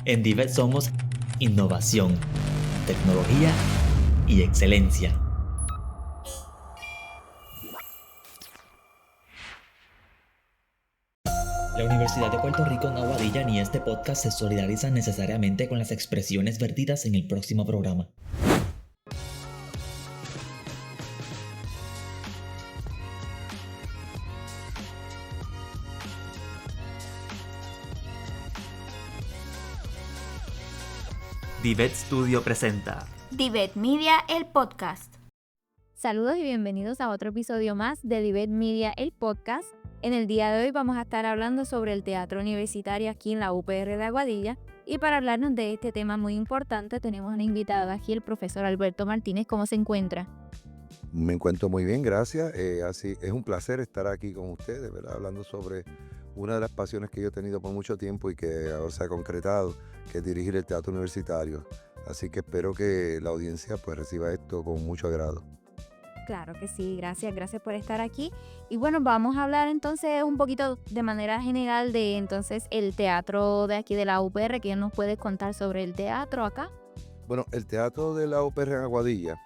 En DIVET somos innovación, tecnología y excelencia. La Universidad de Puerto Rico en Aguadilla ni este podcast se solidarizan necesariamente con las expresiones vertidas en el próximo programa. DIVET Studio presenta DIVET Media, el podcast. Saludos y bienvenidos a otro episodio más de DIVET Media, el podcast. En el día de hoy vamos a estar hablando sobre el teatro universitario aquí en la UPR de Aguadilla. Y para hablarnos de este tema muy importante tenemos una invitada aquí, el profesor Alberto Martínez. ¿Cómo se encuentra? Me encuentro muy bien, gracias. Así es un placer estar aquí con ustedes, ¿verdad? Hablando sobre una de las pasiones que yo he tenido por mucho tiempo y que ahora se ha concretado, que es dirigir el teatro universitario. Así que espero que la audiencia pues reciba esto con mucho agrado. Claro que sí, gracias por estar aquí. Y bueno, vamos a hablar entonces un poquito de manera general de entonces el teatro de aquí de la UPR. ¿Qué nos puedes contar sobre el teatro acá? Bueno, el teatro de la UPR en Aguadilla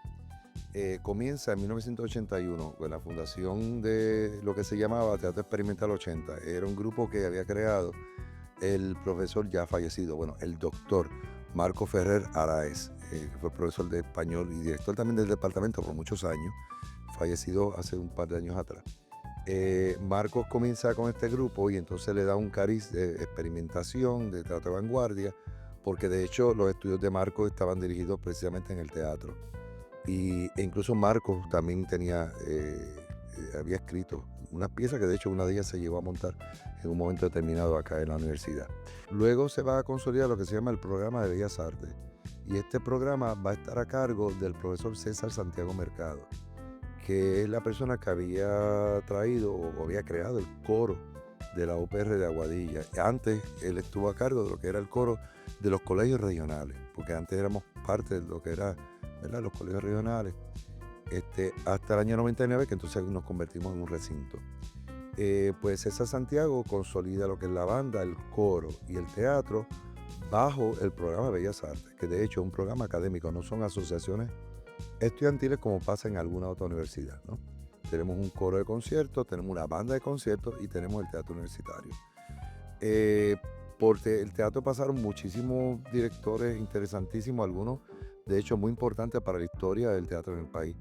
comienza en 1981 con la fundación de lo que se llamaba Teatro Experimental 80. Era un grupo que había creado el profesor ya fallecido, el doctor Marco Ferrer Araez, que fue profesor de español y director también del departamento por muchos años, fallecido hace un par de años atrás. Marcos comienza con este grupo y entonces le da un cariz de experimentación, de teatro de vanguardia, porque de hecho los estudios de Marcos estaban dirigidos precisamente en el teatro. E incluso Marcos también había escrito unas piezas que de hecho una de ellas se llevó a montar en un momento determinado acá en la universidad. Luego se va a consolidar lo que se llama el programa de Bellas Artes, y este programa va a estar a cargo del profesor César Santiago Mercado, que es la persona que había traído o había creado el coro de la UPR de Aguadilla. Antes él estuvo a cargo de lo que era el coro de los colegios regionales, porque antes éramos parte de lo que era, ¿verdad?, los colegios regionales, hasta el año 99, que entonces nos convertimos en un recinto. Pues César Santiago consolida lo que es la banda, el coro y el teatro bajo el programa de Bellas Artes, que de hecho es un programa académico, no son asociaciones estudiantiles como pasa en alguna otra universidad, ¿no? Tenemos un coro de conciertos, tenemos una banda de conciertos y tenemos el teatro universitario. Porque el teatro pasaron muchísimos directores interesantísimos, algunos de hecho muy importantes para la historia del teatro en el país.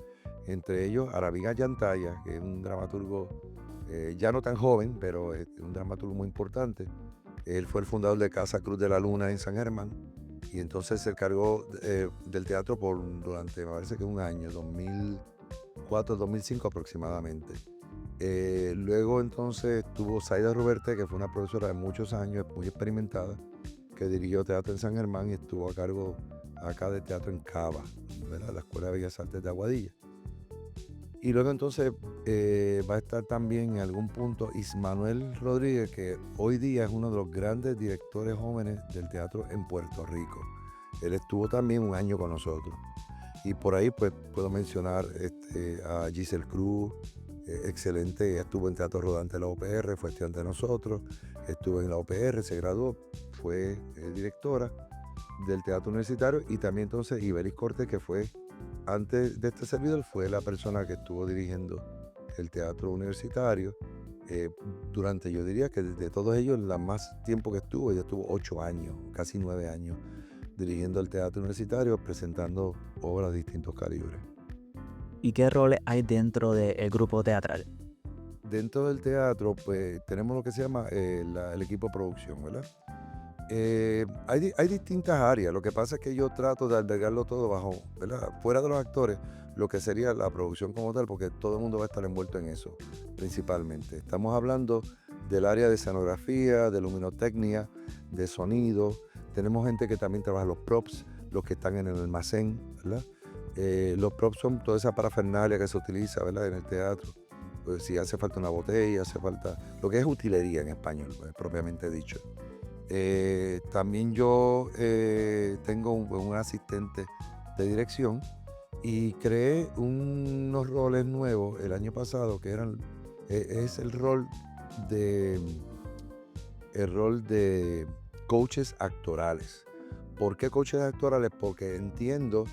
Entre ellos Aravín Ayantaya, que es un dramaturgo ya no tan joven, pero es un dramaturgo muy importante. Él fue el fundador de Casa Cruz de la Luna en San Germán y entonces se encargó del teatro durante, me parece que un año, 2004-2005 aproximadamente. Luego entonces tuvo Zaida Ruberte, que fue una profesora de muchos años, muy experimentada, que dirigió teatro en San Germán y estuvo a cargo acá de teatro en Cava, ¿verdad?, la Escuela de Bellas Artes de Aguadilla. Y luego entonces va a estar también en algún punto Ismanuel Rodríguez, que hoy día es uno de los grandes directores jóvenes del teatro en Puerto Rico. Él estuvo también un año con nosotros. Y por ahí pues puedo mencionar a Giselle Cruz, excelente, ella estuvo en Teatro Rodante de la UPR, fue estudiante de nosotros, estuvo en la UPR, se graduó, fue directora del teatro universitario, y también entonces Iberis Cortés, que fue, antes de este servidor, fue la persona que estuvo dirigiendo el teatro universitario durante, yo diría que de todos ellos, la más tiempo que estuvo, ella estuvo 8 años, casi 9 años, dirigiendo el teatro universitario, presentando obras de distintos calibres. ¿Y qué roles hay dentro del grupo teatral? Dentro del teatro, pues tenemos lo que se llama el equipo de producción, ¿verdad? Hay distintas áreas. Lo que pasa es que yo trato de albergarlo todo bajo, ¿verdad?, fuera de los actores, lo que sería la producción como tal, porque todo el mundo va a estar envuelto en eso, principalmente. Estamos hablando del área de escenografía, de luminotecnia, de sonido. Tenemos gente que también trabaja los props, los que están en el almacén, ¿verdad? Los props son toda esa parafernalia que se utiliza, ¿verdad?, en el teatro. Pues si hace falta una botella, hace falta lo que es utilería en español, pues, propiamente dicho. También yo tengo un asistente de dirección y creé unos roles nuevos el año pasado que es el rol de coaches actorales. ¿Por qué coaches actorales? Porque entiendo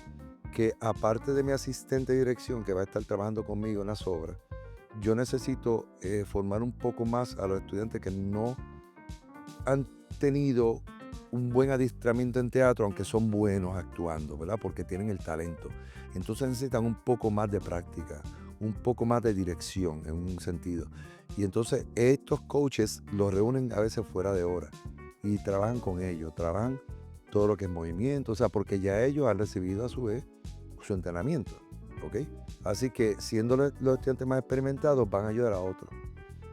que aparte de mi asistente de dirección que va a estar trabajando conmigo en las obras, yo necesito formar un poco más a los estudiantes que no han tenido un buen adiestramiento en teatro, aunque son buenos actuando, ¿verdad? Porque tienen el talento. Entonces necesitan un poco más de práctica, un poco más de dirección en un sentido. Y entonces estos coaches los reúnen a veces fuera de hora y trabajan con ellos, trabajan todo lo que es movimiento, o sea, porque ya ellos han recibido a su vez su entrenamiento, ¿ok? Así que siendo los estudiantes más experimentados van a ayudar a otros.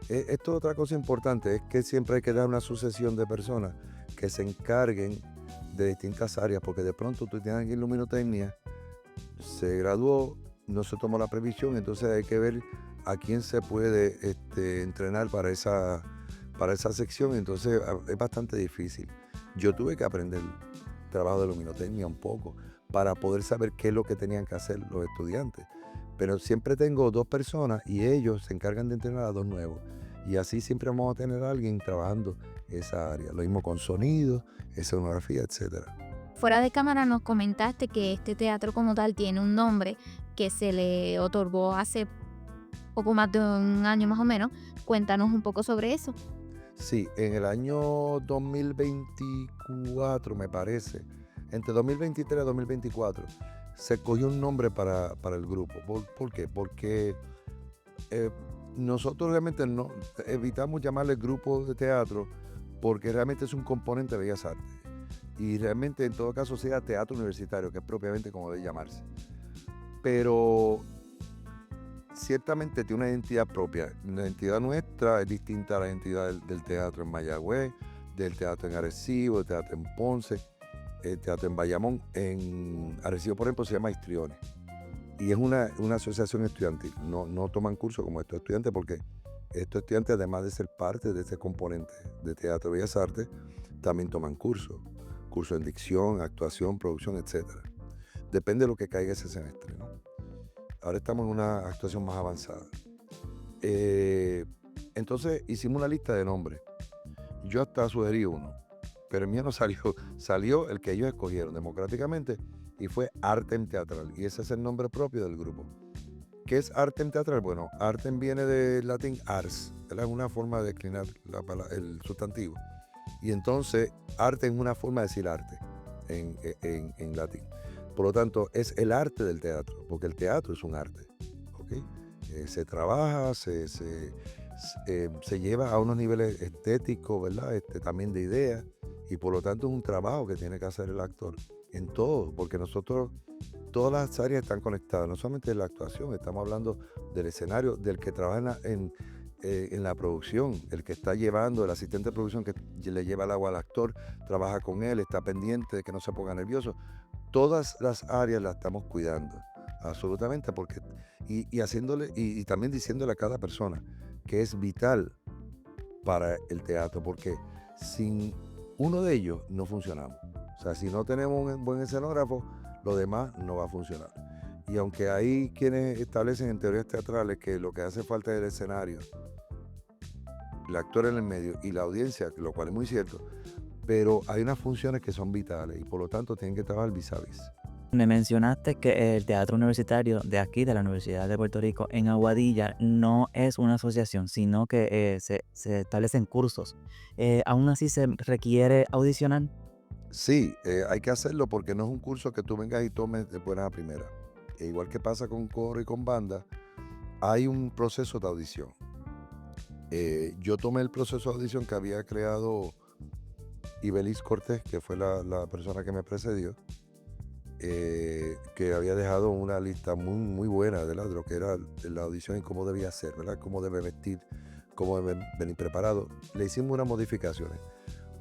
Esto es otra cosa importante, es que siempre hay que dar una sucesión de personas que se encarguen de distintas áreas, porque de pronto tú tienes aquí en luminotecnia, se graduó, no se tomó la previsión, entonces hay que ver a quién se puede entrenar para esa sección, entonces es bastante difícil. Yo tuve que aprender trabajo de luminotecnia un poco para poder saber qué es lo que tenían que hacer los estudiantes. Pero siempre tengo 2 personas y ellos se encargan de entrenar a 2 nuevos. Y así siempre vamos a tener a alguien trabajando esa área. Lo mismo con sonido, escenografía, etc. Fuera de cámara nos comentaste que este teatro como tal tiene un nombre que se le otorgó hace poco más de un año más o menos. Cuéntanos un poco sobre eso. Sí, en el año 2024, me parece, entre 2023 y 2024, se cogió un nombre para el grupo. ¿Por qué? Porque nosotros realmente no evitamos llamarle grupo de teatro porque realmente es un componente de Bellas Artes. Y realmente en todo caso sea teatro universitario, que es propiamente como debe llamarse. Pero ciertamente tiene una identidad propia. La identidad nuestra es distinta a la identidad del teatro en Mayagüez, del teatro en Arecibo, del teatro en Ponce, el teatro en Bayamón. En Arecibo, por ejemplo, se llama Histriones. Y es una asociación estudiantil. No toman curso como estos estudiantes porque estos estudiantes, además de ser parte de ese componente de Teatro de Bellas Artes, también toman cursos en dicción, actuación, producción, etc. Depende de lo que caiga ese semestre, ¿no? Ahora estamos en una actuación más avanzada. Entonces hicimos una lista de nombres. Yo hasta sugerí uno, pero el mío no salió. Salió el que ellos escogieron democráticamente y fue Artem Teatral. Y ese es el nombre propio del grupo. ¿Qué es Artem Teatral? Bueno, Artem viene del latín ars. Es una forma de declinar el sustantivo. Y entonces arte es una forma de decir arte en latín. Por lo tanto, es el arte del teatro, porque el teatro es un arte, ¿ok? Se trabaja, se lleva a unos niveles estéticos, ¿verdad? También de ideas, y por lo tanto es un trabajo que tiene que hacer el actor en todo, porque nosotros, todas las áreas están conectadas, no solamente en la actuación, estamos hablando del escenario, del que trabaja en la producción, el que está llevando, el asistente de producción que le lleva el agua al actor, trabaja con él, está pendiente de que no se ponga nervioso. Todas las áreas las estamos cuidando, absolutamente, porque y haciéndole y también diciéndole a cada persona que es vital para el teatro, porque sin uno de ellos no funcionamos. O sea, si no tenemos un buen escenógrafo, lo demás no va a funcionar. Y aunque hay quienes establecen en teorías teatrales que lo que hace falta es el escenario, el actor en el medio y la audiencia, lo cual es muy cierto, pero hay unas funciones que son vitales y por lo tanto tienen que trabajar vis a vis. Me mencionaste que el teatro universitario de aquí, de la Universidad de Puerto Rico, en Aguadilla, no es una asociación, sino que se establecen cursos. ¿Aún así se requiere audicionar? Sí, hay que hacerlo porque no es un curso que tú vengas y tomes de buena a primera. Igual que pasa con coro y con banda, hay un proceso de audición. Yo tomé el proceso de audición que había creado Ibeliz Cortés, que fue la persona que me precedió, que había dejado una lista muy, muy buena de lo que era la audición y cómo debía ser, ¿verdad? Cómo debe vestir, cómo debe venir preparado. Le hicimos unas modificaciones,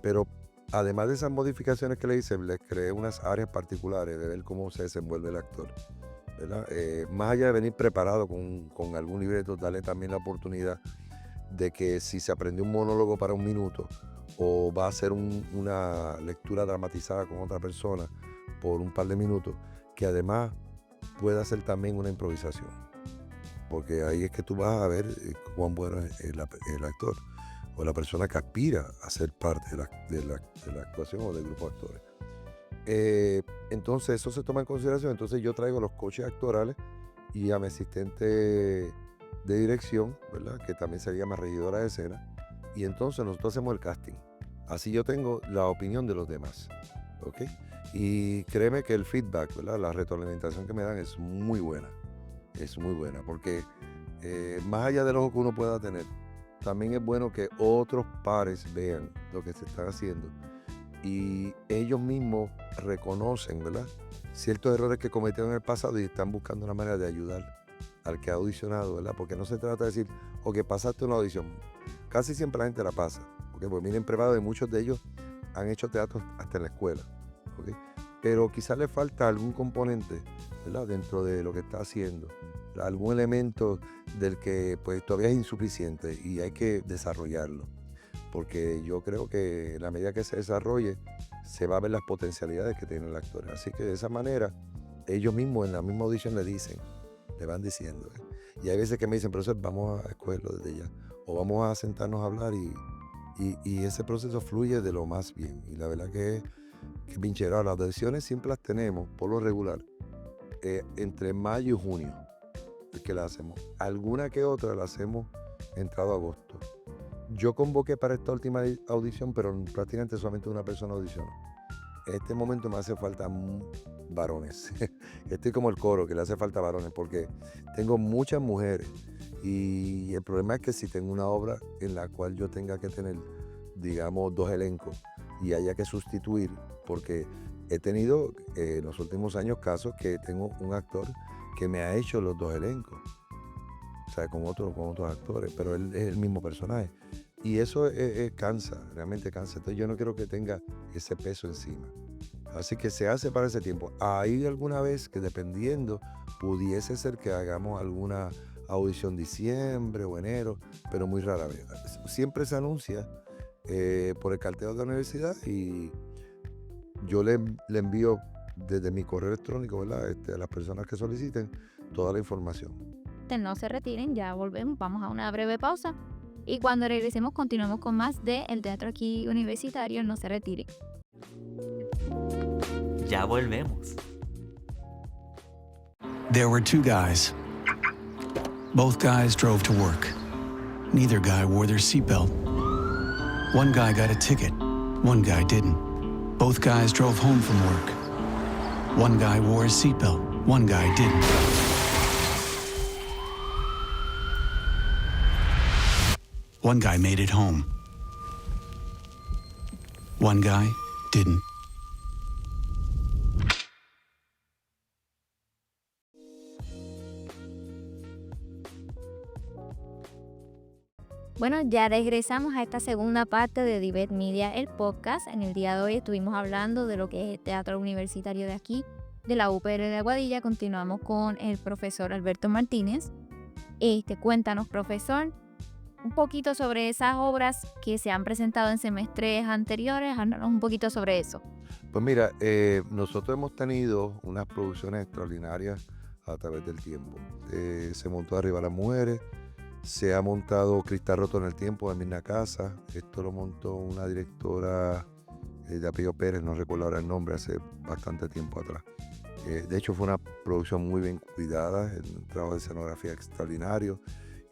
pero además de esas modificaciones que le hice, le creé unas áreas particulares de ver cómo se desenvuelve el actor, ¿verdad? Más allá de venir preparado con algún libreto, darle también la oportunidad de que si se aprendió un monólogo para 1 minuto o va a hacer una lectura dramatizada con otra persona por un par de minutos, que además pueda hacer también una improvisación, porque ahí es que tú vas a ver cuán bueno es el actor o la persona que aspira a ser parte de la actuación o del grupo de actores. Entonces eso se toma en consideración. Entonces yo traigo los coaches actorales y a mi asistente de dirección, ¿verdad? Que también se llama regidora de escena. Y entonces nosotros hacemos el casting. Así yo tengo la opinión de los demás, ¿ok? Y créeme que el feedback, ¿verdad? La retroalimentación que me dan es muy buena. Es muy buena porque más allá del ojo que uno pueda tener, también es bueno que otros pares vean lo que se está haciendo y ellos mismos reconocen, ¿verdad? Ciertos errores que cometieron en el pasado y están buscando una manera de ayudar al que ha audicionado, ¿verdad? Porque no se trata de decir, ok, pasaste una audición. Casi siempre la gente la pasa, porque pues miren, preparados y muchos de ellos han hecho teatro hasta en la escuela, ¿ok? Pero quizás le falta algún componente, ¿verdad? Dentro de lo que está haciendo, algún elemento del que pues todavía es insuficiente y hay que desarrollarlo. Porque yo creo que en la medida que se desarrolle, se va a ver las potencialidades que tiene el actor. Así que de esa manera, ellos mismos en la misma audición le van diciendo. Y hay veces que me dicen, profesor, vamos a escogerlo desde ya. O vamos a sentarnos a hablar y ese proceso fluye de lo más bien. Y la verdad que es bien chévere. Ahora, las audiciones siempre las tenemos, por lo regular, entre mayo y junio, es que las hacemos. Alguna que otra la hacemos entrado agosto. Yo convoqué para esta última audición, pero prácticamente solamente una persona audicionó. En este momento me hace falta varones. Estoy como el coro, que le hace falta varones, porque tengo muchas mujeres. Y el problema es que si tengo una obra en la cual yo tenga que tener, digamos, 2 elencos y haya que sustituir, porque he tenido en los últimos años casos que tengo un actor que me ha hecho los 2 elencos. O sea, con otros actores, pero él es el mismo personaje. Y eso cansa, realmente cansa. Entonces yo no quiero que tenga ese peso encima. Así que se hace para ese tiempo. Hay alguna vez que dependiendo, pudiese ser que hagamos alguna audición diciembre o enero, pero muy rara vez. Siempre se anuncia por el cartel de la universidad y yo le envío desde mi correo electrónico, ¿verdad? A las personas que soliciten toda la información. No se retiren, ya volvemos, vamos a una breve pausa y cuando regresemos continuamos con más de El Teatro Aquí Universitario. No se retiren. Ya volvemos. There were 2 guys. Both guys drove to work. Neither guy wore their seatbelt. One guy got a ticket. One guy didn't. Both guys drove home from work. One guy wore his seatbelt. One guy didn't. One guy made it home. One guy didn't. Bueno, ya regresamos a esta segunda parte de Divet Media, el podcast. En el día de hoy estuvimos hablando de lo que es el teatro universitario de aquí, de la UPR de Aguadilla. Continuamos con el profesor Alberto Martínez. Cuéntanos, profesor, un poquito sobre esas obras que se han presentado en semestres anteriores. Háblanos un poquito sobre eso. Pues mira, nosotros hemos tenido unas producciones extraordinarias a través del tiempo. Se montó Arriba las Mujeres, se ha montado Cristal Roto en el Tiempo de Mirna Casa. Esto lo montó una directora de apellido Pérez, no recuerdo ahora el nombre, hace bastante tiempo atrás. De hecho fue una producción muy bien cuidada, un trabajo de escenografía extraordinario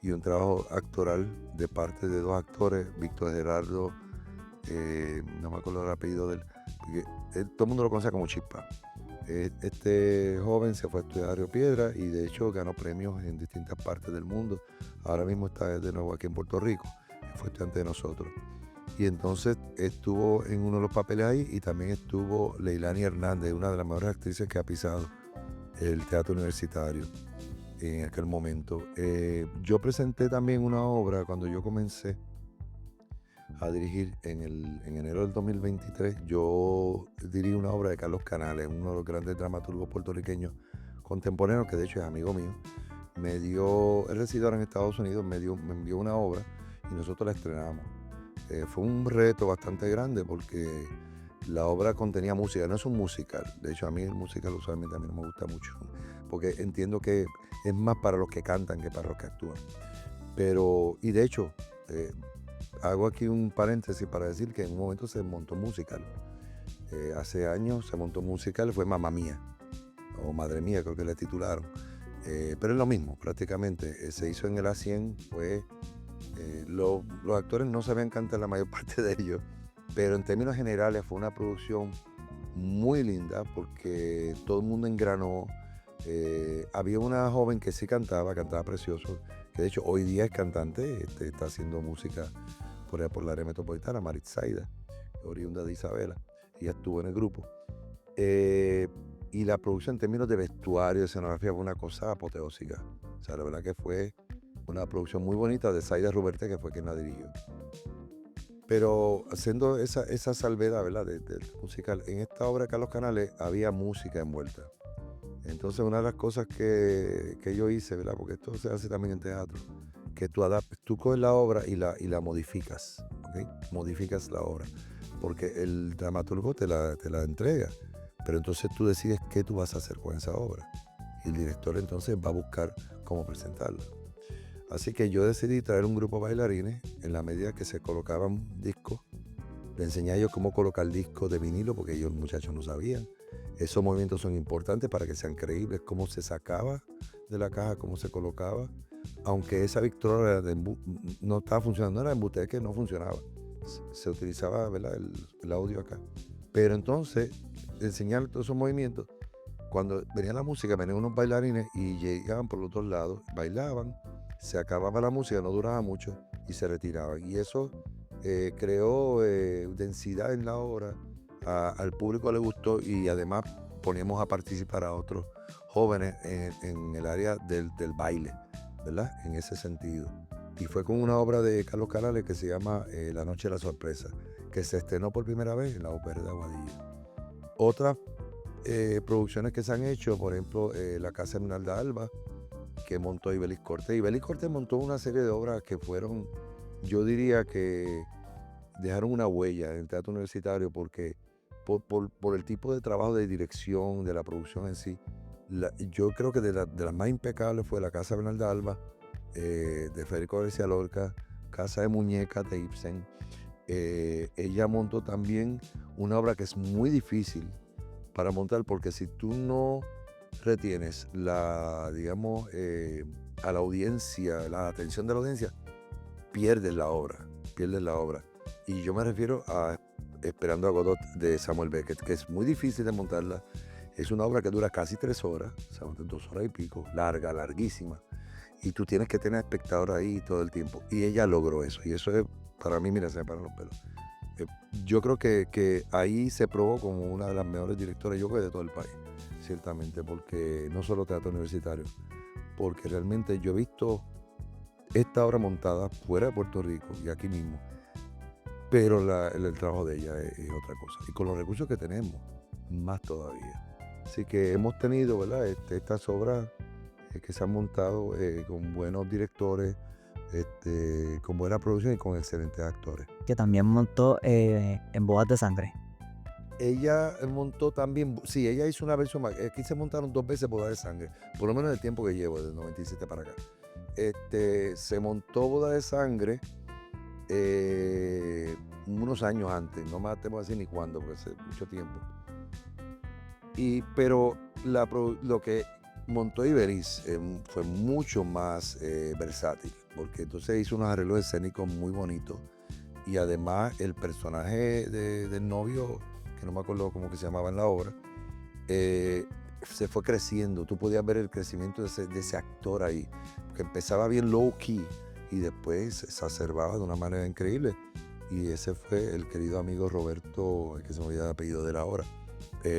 y un trabajo actoral de parte de 2 actores, Víctor Gerardo, no me acuerdo el apellido de él, porque todo el mundo lo conoce como Chispa. Este joven se fue a estudiar a Río Piedra y de hecho ganó premios en distintas partes del mundo. Ahora mismo está de nuevo aquí en Puerto Rico, fue estudiante de nosotros. Y entonces estuvo en uno de los papeles ahí y también estuvo Leilani Hernández, una de las mejores actrices que ha pisado el teatro universitario en aquel momento. Yo presenté también una obra cuando yo comencé a dirigir en enero del 2023. Yo dirigí una obra de Carlos Canales, uno de los grandes dramaturgos puertorriqueños contemporáneos, que de hecho es amigo mío. Él reside ahora en Estados Unidos, me envió una obra y nosotros la estrenamos. Fue un reto bastante grande porque la obra contenía música, no es un musical. De hecho, a mí el musical usualmente a mí no me gusta mucho, porque entiendo que es más para los que cantan que para los que actúan. Y de hecho, hago aquí un paréntesis para decir que en un momento se montó un musical. Hace años se montó un musical, fue Mamma Mía, o Madre Mía creo que le titularon. Pero es lo mismo prácticamente. Se hizo en el A100, los actores no sabían cantar la mayor parte de ellos, pero en términos generales fue una producción muy linda porque todo el mundo engranó. Había una joven que sí cantaba precioso, que de hecho hoy día es cantante, está haciendo música por allá por la área metropolitana, Maritzaida, oriunda de Isabela. Ella estuvo en el grupo. Y la producción en términos de vestuario, de escenografía, fue una cosa apoteósica. O sea, la verdad que fue una producción muy bonita de Zaida Ruberte, que fue quien la dirigió. Pero haciendo esa salvedad, ¿verdad?, del musical, en esta obra de Carlos Canales había música envuelta. Entonces, una de las cosas que yo hice, ¿verdad?, porque esto se hace también en teatro, que tú coges la obra y la modificas, ¿ok? Modificas la obra, porque el dramaturgo te la entrega, pero entonces tú decides qué tú vas a hacer con esa obra. Y el director entonces va a buscar cómo presentarla. Así que yo decidí traer un grupo de bailarines en la medida que se colocaban discos. Le enseñé a ellos cómo colocar discos de vinilo, porque ellos, muchachos, no sabían. Esos movimientos son importantes para que sean creíbles, cómo se sacaba de la caja, cómo se colocaba. Aunque esa Victrola no estaba funcionando, no era embuste, es que no funcionaba. Se utilizaba, ¿verdad?, el audio acá. Pero entonces, enseñar todos esos movimientos, cuando venía la música, venían unos bailarines y llegaban por los dos lados, bailaban, se acababa la música, no duraba mucho y se retiraban. Y eso creó densidad en la obra, al público le gustó y además poníamos a participar a otros jóvenes en el área del baile, ¿verdad? En ese sentido. Y fue con una obra de Carlos Canales que se llama La Noche de la Sorpresa, que se estrenó por primera vez en la Ópera de Aguadilla. Otras producciones que se han hecho, por ejemplo, La Casa de Esmeralda Alba, que montó Ibeliz Cortés. Ibeliz Cortés montó una serie de obras que fueron, yo diría que dejaron una huella en el teatro universitario porque por el tipo de trabajo de dirección, de la producción en sí, yo creo que de las más impecables fue La Casa de Esmeralda Alba, de Federico García Lorca, Casa de Muñecas de Ibsen. Ella montó también una obra que es muy difícil para montar porque si tú no retienes a la audiencia, la atención de la audiencia, pierdes la obra. Y yo me refiero a Esperando a Godot de Samuel Beckett, que es muy difícil de montarla. Es una obra que dura casi 3 horas, o sea, 2 horas y pico, larguísima. Y tú tienes que tener espectador ahí todo el tiempo. Y ella logró eso. Y eso es, para mí, mira, se me paran los pelos. Yo creo que ahí se probó como una de las mejores directoras, yo creo, de todo el país, ciertamente, porque no solo teatro universitario, porque realmente yo he visto esta obra montada fuera de Puerto Rico y aquí mismo, pero el trabajo de ella es otra cosa. Y con los recursos que tenemos, más todavía. Así que hemos tenido, ¿verdad?, estas obras que se han montado con buenos directores, con buena producción y con excelentes actores. Que también montó en Bodas de Sangre. Ella montó también, sí, ella hizo una versión más. Aquí se montaron 2 veces Bodas de Sangre, por lo menos el tiempo que llevo, desde 97 para acá. Se montó Bodas de Sangre unos años antes, no me atrevo a decir ni cuándo, porque hace mucho tiempo. Pero lo que montó Ibeliz fue mucho más versátil, porque entonces hizo unos arreglos escénicos muy bonitos y además el personaje del novio, que no me acuerdo cómo que se llamaba en la obra, se fue creciendo. Tú podías ver el crecimiento de ese actor ahí, que empezaba bien low key y después se exacerbaba de una manera increíble. Y ese fue el querido amigo Roberto, que se me olvidó el apellido de la obra,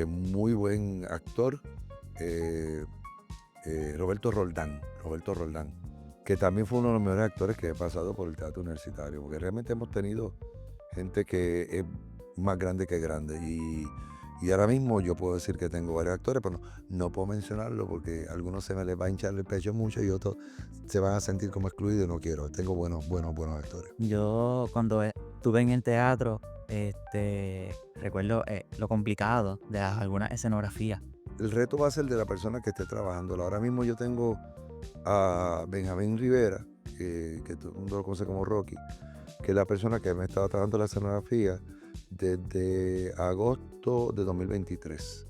muy buen actor, Roberto Roldán, que también fue uno de los mejores actores que he pasado por el teatro universitario, porque realmente hemos tenido gente que es más grande que grande. Y ahora mismo yo puedo decir que tengo varios actores, pero no puedo mencionarlo porque a algunos se me les va a hinchar el pecho mucho y otros se van a sentir como excluidos y no quiero. Tengo buenos actores. Yo cuando estuve en el teatro, recuerdo lo complicado de algunas escenografías. El reto va a ser de la persona que esté trabajando. Ahora mismo yo tengo a Benjamín Rivera, que todo el mundo lo conoce como Rocky, que es la persona que me estaba trabajando la escenografía. desde agosto de 2023.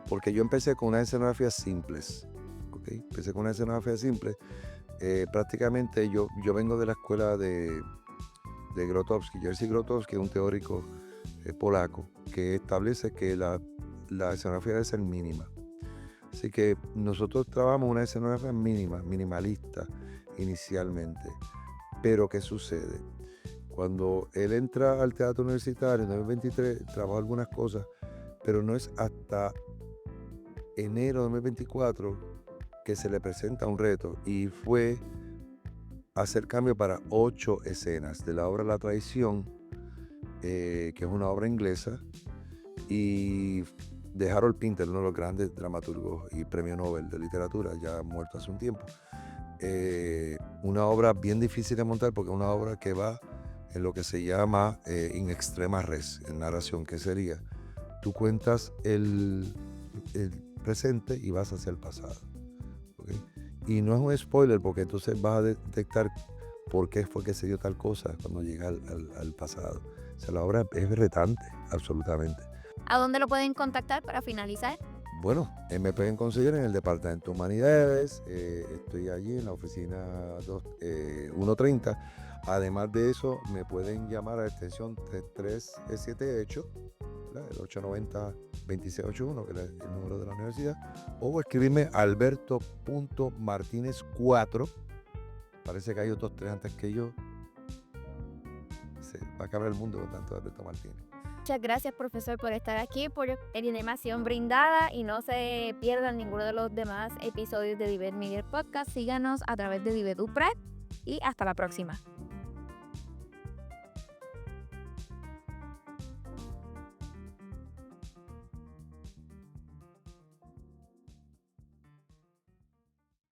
Porque yo empecé con unas escenografías simples. ¿Okay? Empecé con una escenografía simple. Prácticamente yo vengo de la escuela de Grotowski. Jerzy Grotowski es un teórico polaco que establece que la escenografía debe ser mínima. Así que nosotros trabajamos una escenografía minimalista inicialmente. Pero ¿qué sucede? Cuando él entra al teatro universitario en 2023, trabaja algunas cosas, pero no es hasta enero de 2024 que se le presenta un reto, y fue hacer cambio para 8 escenas de la obra La Traición, que es una obra inglesa, y de Harold Pinter, uno de los grandes dramaturgos y premio Nobel de literatura, ya muerto hace un tiempo. Una obra bien difícil de montar porque es una obra que va en lo que se llama in extrema res, en narración, que sería, tú cuentas el presente y vas hacia el pasado. ¿Okay? Y no es un spoiler porque entonces vas a detectar por qué fue que se dio tal cosa cuando llega al pasado. O sea, la obra es retante, absolutamente. ¿A dónde lo pueden contactar para finalizar? Bueno, me pueden conseguir en el Departamento de Humanidades, estoy allí en la oficina 130. Además de eso, me pueden llamar a la extensión 3378, ¿verdad? El 890-2681, que es el número de la universidad, o escribirme a alberto.martinez4. Parece que hay otros 3 antes que yo. Se va a acabar el mundo con tanto Alberto Martínez. Muchas gracias, profesor, por estar aquí, por la información brindada, y no se pierdan ninguno de los demás episodios de Divet Media Podcast. Síganos a través de Divet Upred y hasta la próxima.